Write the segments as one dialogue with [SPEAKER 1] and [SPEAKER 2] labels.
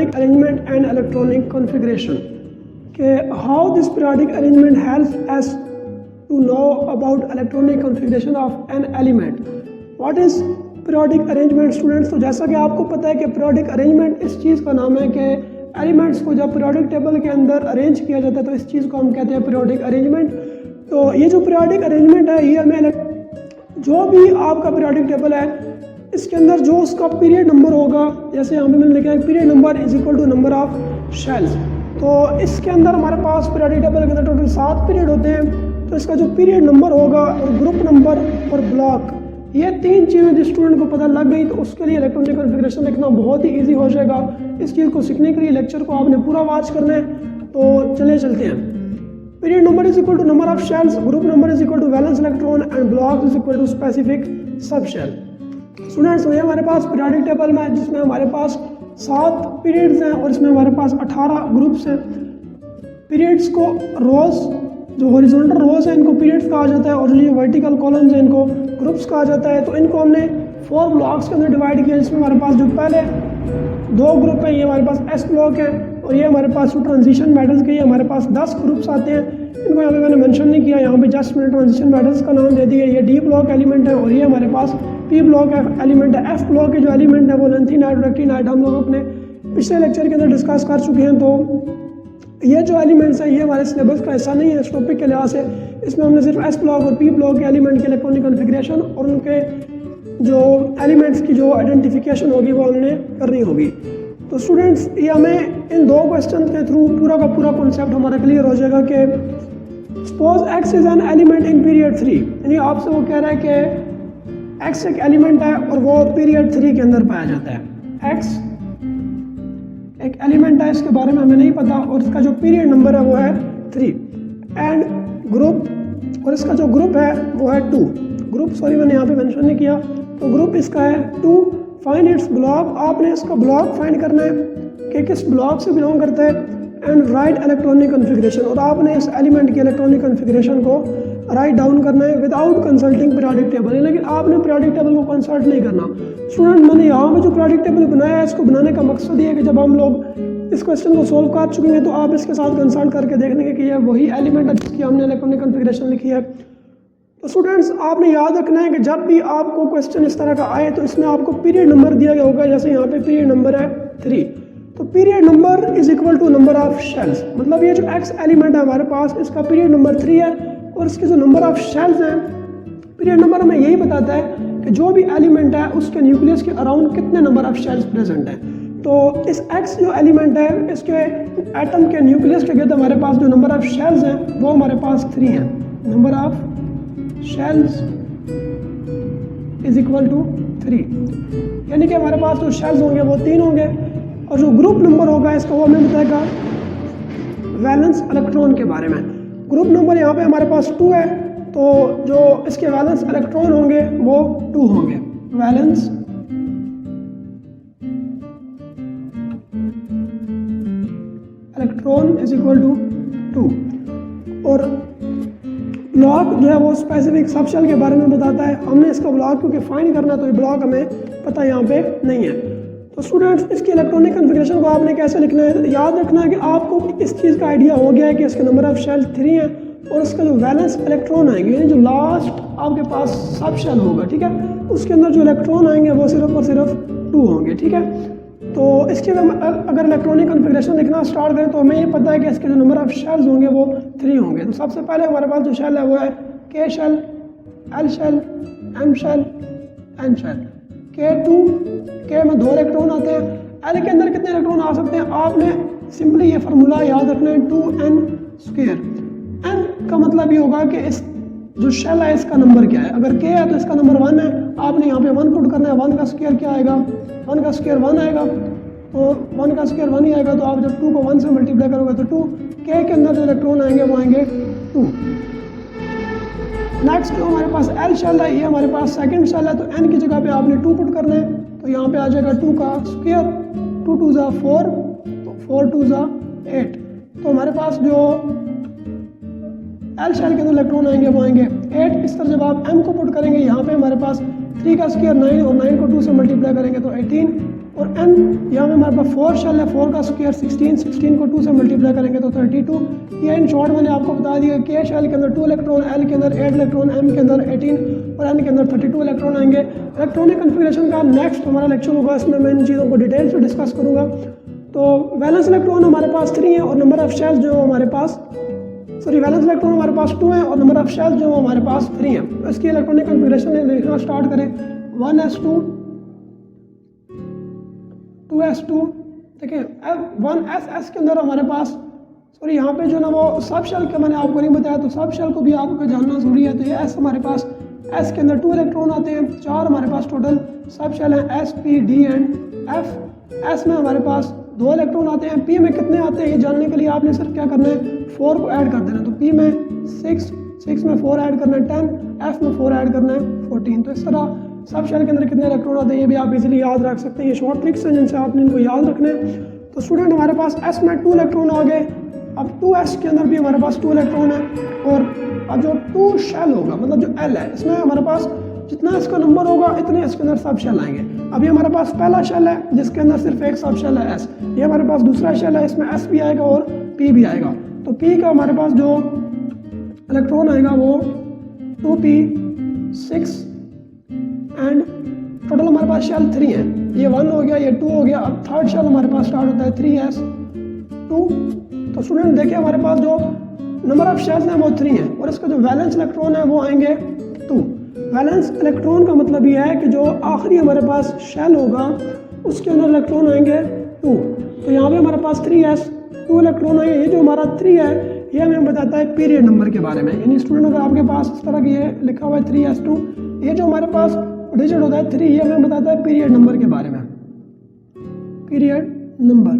[SPEAKER 1] periodic arrangement and electronic configuration. How this periodic arrangement helps us to know about electronic configuration of an element. What is periodic arrangement students? तो जैसा कि आपको पता है कि periodic arrangement इस चीज़ का नाम है कि एलिमेंट्स को जब periodic टेबल के अंदर अरेंज किया जाता है तो इस चीज़ को हम कहते हैं periodic arrangement. तो ये जो periodic arrangement है ये हमें जो भी आपका periodic टेबल है इसके अंदर जो उसका पीरियड नंबर होगा, जैसे यहाँ पे मैंने लिखा है period number is equal to number of shells. तो इसके अंदर हमारे पास पीरियडिक टेबल के अंदर टोटल 7 पीरियड होते हैं। तो इसका जो पीरियड नंबर होगा और ग्रुप नंबर और ब्लॉक, ये 3 चीज़ें जिस स्टूडेंट को पता लग गई तो उसके लिए इलेक्ट्रॉनिक कॉन्फ़िगरेशन लिखना बहुत ही ईजी हो जाएगा। इस चीज़ को सीखने के लिए लेक्चर को आपने पूरा वॉच करना है। तो चलिए चलते हैं। Period number is equal to number of shells, group number is equal to valence electron and block is equal to specific sub shell. Students ये हमारे पास पीरियडिक टेबल में जिसमें हमारे पास 7 पीरियड्स हैं और इसमें हमारे पास 18 ग्रुप्स हैं। पीरियड्स को रोज, जो हॉरिजॉन्टल रोज है इनको पीरियड्स कहा जाता है और जो ये वर्टिकल कॉलम्स हैं इनको ग्रुप्स कहा जाता है। तो इनको हमने 4 ब्लॉक्स के अंदर डिवाइड किया, जिसमें हमारे पास जो पहले 2 ग्रुप हैं ये हमारे पास एस ब्लॉक है और ये हमारे पास जो ट्रांजिशन मेटल्स के ये हमारे पास 10 ग्रुप्स आते हैं। इनको यहाँ पे मैंने मेंशन नहीं किया, यहाँ पे जस्ट मैंने ट्रांजिशन मेटल्स का नाम दे दिया। ये डी ब्लॉक एलिमेंट है और ये हमारे पास पी ब्लॉक एलिमेंट है। एफ ब्लॉक के जो एलिमेंट है वो लेंथिनाइट और एक्टिनाइट हम लोग अपने पिछले लेक्चर के अंदर डिस्कस कर चुके हैं। तो ये जो एलिमेंट्स हैं ये हमारे सिलेबस का हिस्सा नहीं है इस टॉपिक के लिहाज से। इसमें हमने सिर्फ एस ब्लॉक और पी ब्लॉक के एलिमेंट के इलेक्ट्रॉनिक कॉन्फ़िगरेशन और उनके जो एलिमेंट्स की जो आइडेंटिफिकेशन होगी वो हमने करनी होगी। तो स्टूडेंट्स ये हमें इन 2 क्वेश्चन के थ्रू पूरा का पूरा कॉन्सेप्ट हमारा क्लियर हो जाएगा कि suppose x is an element in period 3, यानी आपसे वो कह रहा है कि एक्स एक एलिमेंट है और वो पीरियड 3 के अंदर पाया जाता है। एक्स एक एलिमेंट है, इसके बारे में हमें नहीं पता और इसका जो पीरियड नंबर है वो है 3 एंड ग्रुप, और इसका जो ग्रुप है वो है 2 ग्रुप, सॉरी मैंने यहाँ पे मेंशन नहीं किया। तो ग्रुप इसका है 2। फाइंड इट्स ब्लॉक, आपने इसका ब्लॉक फाइंड करना है कि किस ब्लॉक से बिलोंग करता है एंड राइट इलेक्ट्रॉनिक कॉन्फ़िगरेशन, और आपने इस एलिमेंट की इलेक्ट्रॉनिक कॉन्फ़िगरेशन को राइट डाउन करना है विदाउट कंसल्टिंग पीरियडिक टेबल, लेकिन आपने पीरियडिक टेबल को कंसल्ट नहीं करना। स्टूडेंट मैंने यहाँ पे जो पीरियडिक टेबल बनाया है इसको बनाने का मकसद ये है कि जब हम लोग इस क्वेश्चन को सोल्व कर चुके हैं तो आप इसके साथ कंसल्ट करके देखेंगे कि ये वही एलिमेंट है जिसकी हमने इलेक्ट्रॉनिक कॉन्फ़िगरेशन लिखी है। तो स्टूडेंट्स आपने याद रखना है कि जब भी आपको क्वेश्चन इस तरह का आए तो इसमें आपको पीरियड नंबर दिया गया होगा। जैसे यहाँ पे पीरियड नंबर है 3, तो period number is equal to number of shells, मतलब ये जो एक्स एलिमेंट है हमारे पास इसका पीरियड नंबर 3 है और इसके जो नंबर ऑफ शेल्स हैं, पीरियड नंबर हमें यही बताता है कि जो भी एलिमेंट है उसके न्यूक्लियस के अराउंड कितने नंबर ऑफ शेल्स प्रेजेंट हैं। तो इस एक्स जो एलिमेंट है इसके एटम के न्यूक्लियस के गिर्द हमारे पास जो नंबर ऑफ शेल्स हैं वो हमारे पास 3 हैं। Number of shells is equal to 3, यानी कि हमारे पास जो शेल्स होंगे वो 3 होंगे और जो ग्रुप नंबर होगा इसका वो हमें बताएगा वैलेंस इलेक्ट्रॉन के बारे में। ग्रुप नंबर यहाँ पे हमारे पास 2 है, तो जो इसके वैलेंस इलेक्ट्रॉन होंगे वो 2 होंगे। Valence electron is equal to 2 और ब्लॉक जो है वो स्पेसिफिक सबशेल के बारे में बताता है। हमने इसका ब्लॉक क्योंकि फाइंड करना तो ये ब्लॉक हमें पता यहाँ पे नहीं है। तो स्टूडेंट्स इसकी इलेक्ट्रॉनिक कॉन्फ़िगरेशन को आपने कैसे लिखना है, याद रखना है कि आपको इस चीज़ का आइडिया हो गया है कि इसके नंबर ऑफ शेल 3 हैं और इसका जो वैलेंस इलेक्ट्रॉन आएंगे यानी जो लास्ट आपके पास सब शेल होगा, ठीक है, उसके अंदर जो इलेक्ट्रॉन आएंगे वो सिर्फ और सिर्फ 2 होंगे, ठीक है। तो इसके अगर इलेक्ट्रॉनिक कॉन्फ़िगरेशन लिखना स्टार्ट करें तो हमें ये पता है कि इसके जो नंबर ऑफ शेल्स होंगे वो 3 होंगे। तो सबसे पहले हमारे पास जो शेल है वो है K shell, L shell, M shell, N shell. K2 के में 2 इलेक्ट्रॉन आते हैं, एल के अंदर कितने इलेक्ट्रॉन आ सकते हैं, आपने सिंपली ये फार्मूला याद रखना है 2n²। n का मतलब ये होगा कि इस जो शेल है इसका नंबर क्या है। अगर k है तो इसका नंबर 1 है, आपने यहाँ पे 1 पुट करना है। 1 का स्क्वायर क्या आएगा, 1 का स्क्वायर 1 आएगा, तो 1 का स्क्वायर 1 ही आएगा। तो आप जब 2 को 1 से मल्टीप्लाई करोगे तो 2, k के अंदर जो इलेक्ट्रॉन आएंगे वो आएंगे 2। नेक्स्ट जो हमारे पास एल शेल है ये हमारे पास सेकंड शेल है, तो n की जगह पे आपने 2 पुट करना है। तो यहाँ पे आ जाएगा 2 का स्क्वायर, 2 2 ज़ा 4, तो 4 2 ज़ा 8। तो हमारे पास जो एल शेल के अंदर इलेक्ट्रॉन आएंगे वो आएंगे 8। इस तरह जब आप m को पुट करेंगे यहाँ पे हमारे पास 3 का स्क्वायर 9 और 9 को 2 से मल्टीप्लाई करेंगे तो 18 और n यहाँ में हमारे पास 4 शेल है, 4 का स्क्वायर 16, 16 को 2 से मल्टीप्लाई करेंगे तो 32। ये इन शॉर्ट मैंने आपको बता दिया कि शेल के अंदर 2 इलेक्ट्रॉन, l के अंदर 8 इलेक्ट्रॉन, m के अंदर 18 और n के अंदर 32 इलेक्ट्रॉन आएंगे। इलेक्ट्रॉनिक कन्फिगरेशन का नेक्स्ट हमारा लेक्चर होगा, इसमें मैं इन चीज़ों को डिटेल से डिस्कस करूँगा। तो वैलेंस इलेक्ट्रॉन हमारे पास 3 है और नंबर ऑफ शेल्स जो हमारे पास वैलेंस इलेक्ट्रॉन हमारे पास 2 है और नंबर ऑफ शेल्स जो हमारे पास 3 है। तो इसकी इलेक्ट्रॉनिक कन्फिगरेशन लिखना स्टार्ट करें। 1s2, 2s2, देखिए 1s के अंदर हमारे पास यहाँ पे जो ना वो सब शेल का मैंने आपको नहीं बताया, तो सब शेल को भी आपको जानना जरूरी है। तो ये s हमारे पास, s के अंदर 2 इलेक्ट्रॉन आते हैं, 4 हमारे पास टोटल सब शेल हैं, s, p, d and f। s में हमारे पास 2 इलेक्ट्रॉन आते हैं, p में कितने आते हैं ये जानने के लिए आपने सिर्फ क्या करना है, 4 को ऐड कर देना। तो p में 6, 6 में 4 ऐड करना है 10, f में 4 ऐड करना है 14। तो इस तरह सब शेल के अंदर कितने इलेक्ट्रॉन आते हैं ये भी आप इजीली याद रख सकते हैं। ये शॉर्ट ट्रिक्स हैं जिनसे आपने इनको याद रखना है। तो स्टूडेंट हमारे पास s में 2 इलेक्ट्रॉन आ गए, अब 2s के अंदर भी हमारे पास 2 इलेक्ट्रॉन है और अब जो 2 शेल होगा मतलब जो l है, इसमें हमारे पास जितना इसका नंबर होगा इतने इसके अंदर सब शेल आएंगे। अभी हमारे पास पहला शेल है जिसके अंदर सिर्फ एक सब शेल है s, ये हमारे पास दूसरा शेल है, इसमें s भी आएगा और p भी आएगा। तो p का हमारे पास जो इलेक्ट्रॉन आएगा वो 2p, 6 एंड टोटल हमारे पास शेल 3 है। ये 1 हो गया, ये 2 हो गया। अब थर्ड शेल हमारे पास स्टार्ट होता है 3s2। तो स्टूडेंट देखिए हमारे पास जो नंबर ऑफ शेल्स हैं वो 3 है और इसका जो वैलेंस इलेक्ट्रॉन है वो आएंगे 2। वैलेंस इलेक्ट्रॉन का मतलब ये है कि जो आखिरी हमारे पास शेल होगा उसके अंदर इलेक्ट्रॉन आएंगे 2। तो यहाँ पे हमारे पास 3s 2 इलेक्ट्रॉन आएंगे। ये जो हमारा 3 है ये हमें बताता है पीरियड नंबर के बारे में। यानी स्टूडेंट अगर आपके पास इस तरह की ये लिखा हुआ है 3s2, ये जो हमारे पास डिजिट होता है 3, ये हमें बताता है पीरियड नंबर के बारे में। पीरियड नंबर,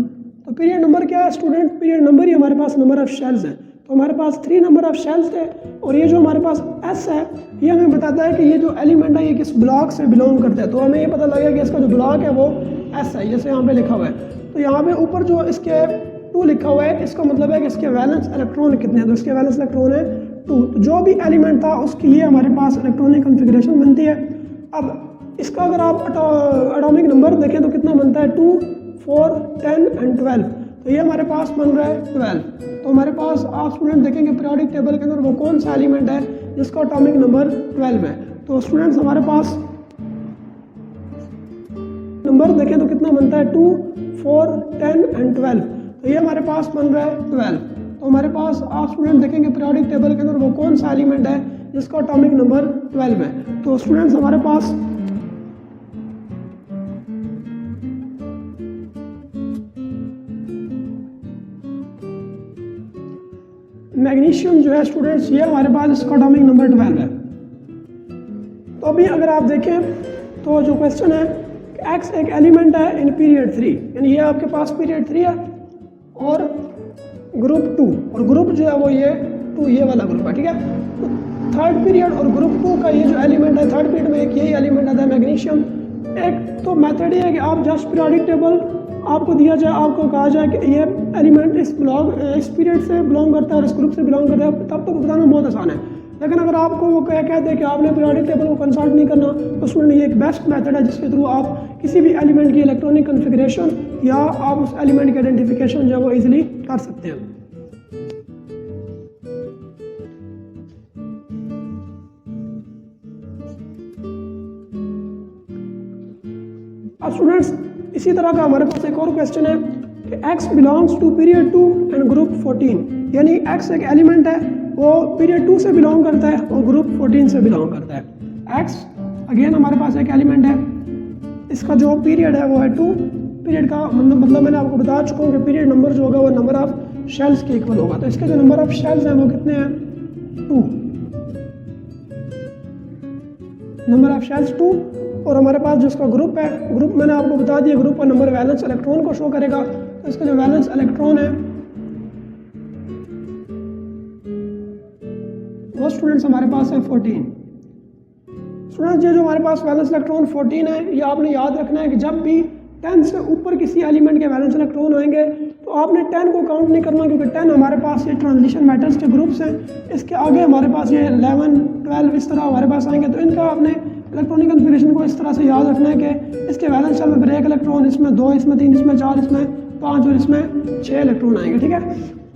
[SPEAKER 1] तो पीरियड नंबर क्या है स्टूडेंट? पीरियड नंबर ही हमारे पास नंबर ऑफ शेल्स है। तो हमारे पास 3 नंबर ऑफ शेल्स थे और ये जो हमारे पास s है ये हमें बताता है कि ये जो एलिमेंट है ये किस ब्लॉक से बिलोंग करता है। तो हमें ये पता लगेगा कि इसका जो ब्लॉक है वो s है, जैसे यहाँ पे लिखा हुआ है। तो यहाँ पे ऊपर जो इसके 2 लिखा हुआ है इसका मतलब है कि इसके वैलेंस इलेक्ट्रॉन कितने हैं। तो इसके वैलेंस इलेक्ट्रॉन है 2। तो जो भी एलिमेंट था उसकी ये हमारे पास इलेक्ट्रॉनिक कन्फिगरेशन बनती है। अब इसका अगर आप एटॉमिक नंबर देखें तो कितना बनता है 2, 4, 10 एंड 12। तो ये हमारे पास बन रहा है 12। तो हमारे पास आप स्टूडेंट देखेंगे पीरियोडिक टेबल के अंदर वो कौन सा एलिमेंट है जिसका एटॉमिक नंबर 12 है। तो स्टूडेंट्स हमारे पास नंबर देखें तो कितना बनता है 2, 4, 10 एंड 12। तो ये हमारे पास बन रहा है 12। तो हमारे पास आप स्टूडेंट देखेंगे पीरियोडिक टेबल के अंदर वो कौन सा एलिमेंट है जिसका एटॉमिक नंबर 12 है। तो स्टूडेंट्स हमारे पास मैग्नीशियम जो है स्टूडेंट्स ये हमारे पास इसका एटॉमिक नंबर 12 है। तो अभी अगर आप देखें तो जो क्वेश्चन है X एक एलिमेंट है इन पीरियड 3, यानी ये आपके पास पीरियड 3 है और ग्रुप 2, और ग्रुप जो है वो ये 2 ये वाला ग्रुप है, ठीक है। तो थर्ड पीरियड और ग्रुप 2 का ये जो एलिमेंट है थर्ड पीरियड में एक यही एलिमेंट आता है मैग्नीशियम। एक तो मेथड ये है कि आप जस्ट पीरियोडिक टेबल आपको दिया जाए, आपको कहा जाए कि ये एलिमेंट इस पीरियड से बिलोंग करता है और इस ग्रुप से बिलोंग करता है, तब तो बताना बहुत आसान है। लेकिन अगर आपको वो कहते हैं कि आपने पीरियोडिक टेबल को कंसल्ट नहीं करना तो स्टूडेंट ये एक बेस्ट मेथड है जिसके थ्रू आप किसी भी एलिमेंट की इलेक्ट्रॉनिक कन्फिगरेशन या आप उस एलिमेंट की आइडेंटिफिकेशन जो है वो ईजिली कर सकते हैं। अब स्टूडेंट्स इसी तरह का हमारे पास एक और क्वेश्चन है कि x belongs to period 2 and group 14, यानी x एक एलिमेंट है वो पीरियड 2 से बिलोंग करता है और ग्रुप 14 से बिलोंग करता है। x अगेन हमारे पास एक एलिमेंट है, इसका जो पीरियड है वो है 2। पीरियड का मतलब मैंने आपको बता चुका हूँ कि पीरियड नंबर जो होगा वो नंबर ऑफ शेल्स के इक्वल होगा। तो इसके जो नंबर ऑफ शेल्स हैं वो कितने हैं 2, नंबर ऑफ शेल्स 2। और हमारे पास जो इसका ग्रुप है, ग्रुप मैंने आपको बता दिया ग्रुप का नंबर वैलेंस इलेक्ट्रॉन को शो करेगा। तो इसका जो वैलेंस इलेक्ट्रॉन है वो स्टूडेंट्स हमारे पास है 14। स्टूडेंट्स ये जो हमारे पास वैलेंस इलेक्ट्रॉन 14 है ये आपने याद रखना है कि जब भी 10 से ऊपर किसी एलिमेंट के वैलेंस इलेक्ट्रॉन आएंगे तो आपने 10 को काउंट नहीं करना, क्योंकि 10 हमारे पास ये ट्रांजिशन मेटल्स के ग्रुप्स हैं। इसके आगे हमारे पास ये 11, 12 इस तरह हमारे पास आएंगे तो इनका आपने इलेक्ट्रॉनिक कन्फिग्रेशन को इस तरह से याद रखना है कि इसके वैलेंस शेल में फिर 1 इलेक्ट्रॉन, इसमें 2, इसमें 3, इसमें 4, इसमें 5 और इसमें 6 इलेक्ट्रॉन आएंगे, ठीक है।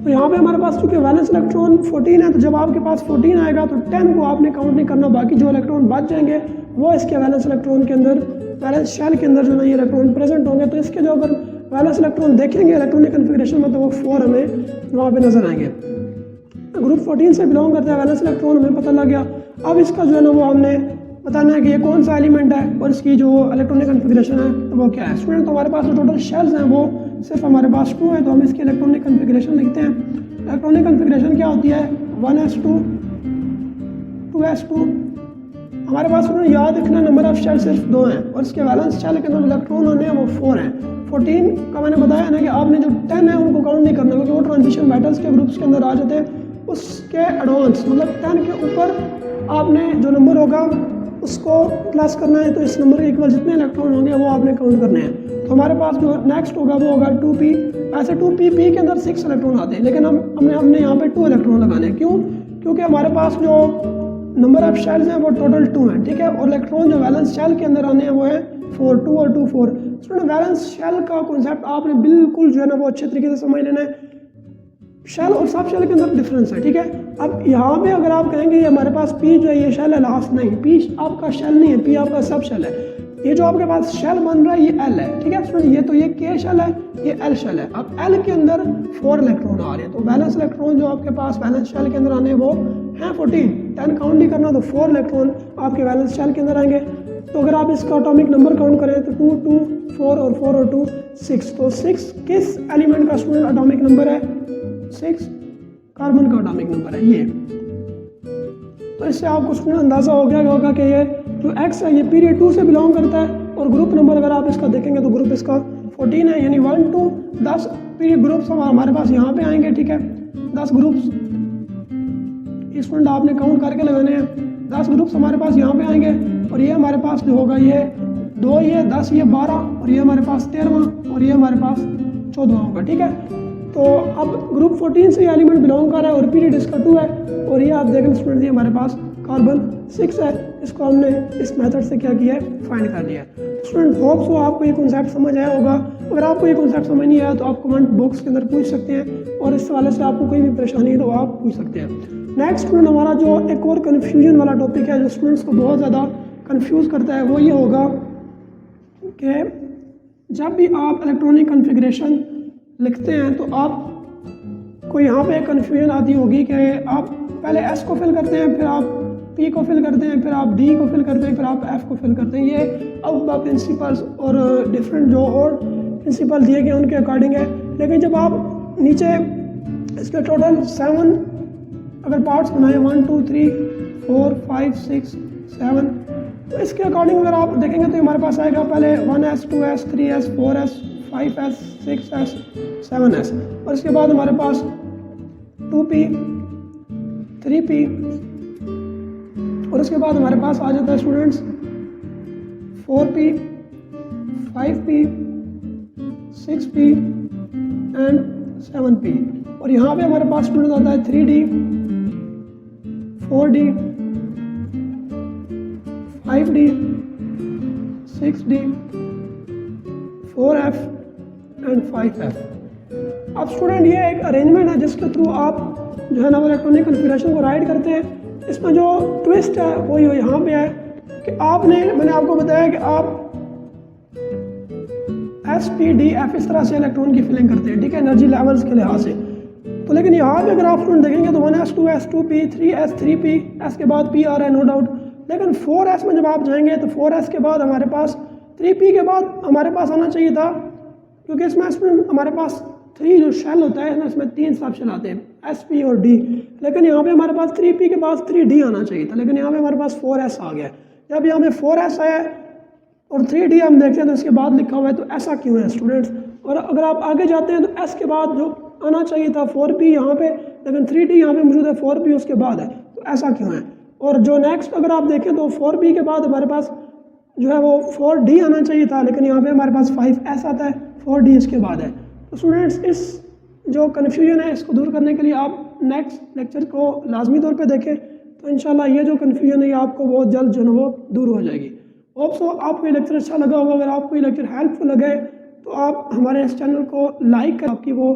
[SPEAKER 1] तो यहाँ पे हमारे पास चूँकि वैलेंस इलेक्ट्रॉन 14 है, तो जब आपके पास 14 आएगा तो 10 को आपने काउंट नहीं करना, बाकी जो इलेक्ट्रॉन बच जाएंगे वो इसके वैलेंस इलेक्ट्रॉन के अंदर, वैलेंस शेल के अंदर जो ना ये इलेक्ट्रॉन प्रेजेंट होंगे। तो इसके जो अगर वैलेंस इलेक्ट्रॉन देखेंगे इलेक्ट्रॉनिक कन्फिग्रेशन में तो वो 4 हमें वहाँ पे नजर आएंगे। ग्रुप 14 से बिलोंग करते हैं, वैलेंस इलेक्ट्रॉन हमें पता लग गया। अब इसका जो है ना वो हमने बताना है कि ये कौन सा एलिमेंट है और इसकी जो इलेक्ट्रॉनिक कन्फिग्रेशन है वो क्या है। स्टूडेंट, तो हमारे पास जो टोटल शेल्स हैं वो सिर्फ हमारे पास 2 है, तो हम इसकी इलेक्ट्रॉनिक कन्फिग्रेशन लिखते हैं। इलेक्ट्रॉनिक कन्फिग्रेशन क्या होती है? 1s2 2s2। हमारे पास याद रखना नंबर ऑफ शेल सिर्फ 2 हैं और इसके वैलेंस शेल के अंदर इलेक्ट्रॉन होने हैं वो 4 हैं। 14 का मैंने बताया ना कि आपने जो 10 है उनको काउंट नहीं करना, क्योंकि वो ट्रांजिशन मेटल्स के ग्रुप्स के अंदर आ जाते हैं। उसके एडवांस मतलब 10 के ऊपर आपने जो नंबर होगा उसको प्लस करना है, तो इस नंबर के इक्वल जितने इलेक्ट्रॉन होंगे वो आपने काउंट करने हैं। तो हमारे पास जो नेक्स्ट होगा वो होगा 2p। ऐसे 2p के अंदर 6 इलेक्ट्रॉन आते हैं, लेकिन हमने यहाँ पे 2 इलेक्ट्रॉन लगाने हैं। क्यों? क्योंकि हमारे पास जो नंबर ऑफ शेल्स हैं वो टोटल 2 हैं, ठीक है। और इलेक्ट्रॉन जो वैलेंस शेल के अंदर आने हैं वो है 4, 2 और 2 4। स्टूडेंट, वैलेंस शेल का कॉन्सेप्ट आपने बिल्कुल जो है ना वो अच्छे तरीके से समझ लेना है। शेल और सब शेल के अंदर डिफरेंस है, ठीक है। अब यहाँ पे अगर आप कहेंगे ये हमारे पास पी जो है ये शेल है लास्ट, नहीं, पी आपका शेल नहीं है, पी आपका सब शेल है। ये जो आपके पास शेल बन रहा है ये एल है, ठीक है स्टूडेंट। ये तो ये के शेल है, ये एल शेल है। अब एल के अंदर 4 इलेक्ट्रॉन आ रहे हैं, तो बैलेंस इलेक्ट्रॉन जो आपके पास बैलेंस शेल के अंदर आने हैं वो हैं 14। 10 काउंट नहीं करना, तो 4 इलेक्ट्रॉन आपके बैलेंस शेल के अंदर आएंगे। तो अगर आप इसका एटॉमिक नंबर काउंट करें तो 2 2 4 और 4 और 2 6। तो 6 किस एलिमेंट का स्टूडेंट एटॉमिक नंबर है? 6 कार्बन का एटॉमिक नंबर है ये। तो इससे आपको स्टूडेंट अंदाजा हो गया होगा कि ये जो एक्स है ये पीरियड 2 से बिलोंग करता है। और ग्रुप नंबर अगर आप इसका देखेंगे तो ग्रुप इसका 14 है, यानी 1 2 10 पीरियड ग्रुप्स हमारे पास यहाँ पे आएंगे, ठीक है। 10 ग्रुप्स स्टूडेंट आपने काउंट करके लगाने हैं। 10 ग्रुप्स हमारे पास यहाँ पे आएंगे और ये हमारे पास जो होगा ये 2, ये 10, ये 12 और ये हमारे पास 13वां और ये हमारे पास 14वां होगा, ठीक है। तो अब ग्रुप 14 से ये एलिमेंट बिलोंग कर रहा है और पीरियड इसका 2 है। और ये आप देख लें स्टूडेंट, ये हमारे पास कार्बन 6 है। इसको हमने इस मेथड से क्या किया है? फाइंड कर लिया है। स्टूडेंट, होप्स हो आपको ये कॉन्सेप्ट समझ आया होगा। अगर आपको ये कॉन्सेप्ट समझ नहीं आया तो आप कमेंट बॉक्स के अंदर पूछ सकते हैं, और इस वाले से आपको कोई भी परेशानी है तो आप पूछ सकते हैं। नेक्स्ट स्टूडेंट, हमारा जो एक और कन्फ्यूजन वाला टॉपिक है जो स्टूडेंट्स को बहुत ज़्यादा कन्फ्यूज़ करता है वो ये होगा कि जब भी आप इलेक्ट्रॉनिक कन्फिग्रेशन लिखते हैं तो आप को यहाँ पे कन्फ्यूजन आती होगी कि आप पहले एस को फिल करते हैं, फिर आप पी को फिल करते हैं, फिर आप डी को फिल करते हैं, फिर आप एफ को फिल करते हैं। ये अल्फा प्रिंसिपल्स और डिफरेंट जो और प्रिंसिपल दिए गए उनके अकॉर्डिंग है। लेकिन जब आप नीचे इसके टोटल 7 अगर पार्ट्स बनाए 1 2 3 4 5 6 7, तो इसके अकॉर्डिंग अगर आप देखेंगे तो हमारे पास आएगा पहले 1s 2s 3s 4s 5s 6s 7s, और इसके बाद हमारे पास 2p 3p, और उसके बाद हमारे पास आ जाता है students 4p 5p 6p and 7p। और यहाँ पे हमारे पास स्टूडेंट आता है 3d 4d 5d 6d 4f and 5f। अब स्टूडेंट ये एक अरेंजमेंट है जिसके थ्रू आप जो है ना वो इलेक्ट्रॉनिक कन्फिग्रेशन को राइट करते हैं। इसमें जो ट्विस्ट है वो यहाँ पे है कि मैंने आपको बताया कि आप एस पी डी एफ इस तरह से इलेक्ट्रॉन की फिलिंग करते हैं, ठीक है, एनर्जी लेवल्स के लिहाज से। तो लेकिन यहाँ पे अगर आप स्टूडेंट देखेंगे तो 1s 2s 2p 3s 3p, S के बाद p आ रहा है नो डाउट। लेकिन 4s में जब आप जाएंगे तो 4s के बाद हमारे पास 3p के बाद हमारे पास आना चाहिए था, क्योंकि इसमें स्टूडेंट हमारे पास 3 जो शेल होता है ना इसमें 3 सब शेल आते हैं एस पी और डी। लेकिन यहाँ पे हमारे पास 3p के पास 3d आना चाहिए था, लेकिन यहाँ पे हमारे पास 4s आ गया। जब यहाँ पे 4s आया और 3d हम देखते हैं तो इसके बाद लिखा हुआ है, तो ऐसा क्यों है स्टूडेंट्स? और अगर आप आगे जाते हैं तो s के बाद जो आना चाहिए था 4p यहाँ पे, लेकिन 3d यहाँ पे मौजूद है, 4p उसके बाद है, तो ऐसा क्यों है? और जो नेक्स्ट अगर आप देखें तो 4p के बाद हमारे पास जो है वो 4d आना चाहिए था, लेकिन यहाँ पे हमारे पास 5s आता है, 4d इसके बाद है। तो स्टूडेंट्स इस जो कन्फ्यूजन है इसको दूर करने के लिए आप नेक्स्ट लेक्चर को लाजमी तौर पे देखें, तो इंशाल्लाह ये जो कन्फ्यूजन है आपको बहुत जल्द जो है वो दूर हो जाएगी। होप सो आपको ये लेक्चर अच्छा लगा होगा। अगर आपको ये लेक्चर हेल्पफुल लगे तो आप हमारे इस चैनल को लाइक कर, आपकी वो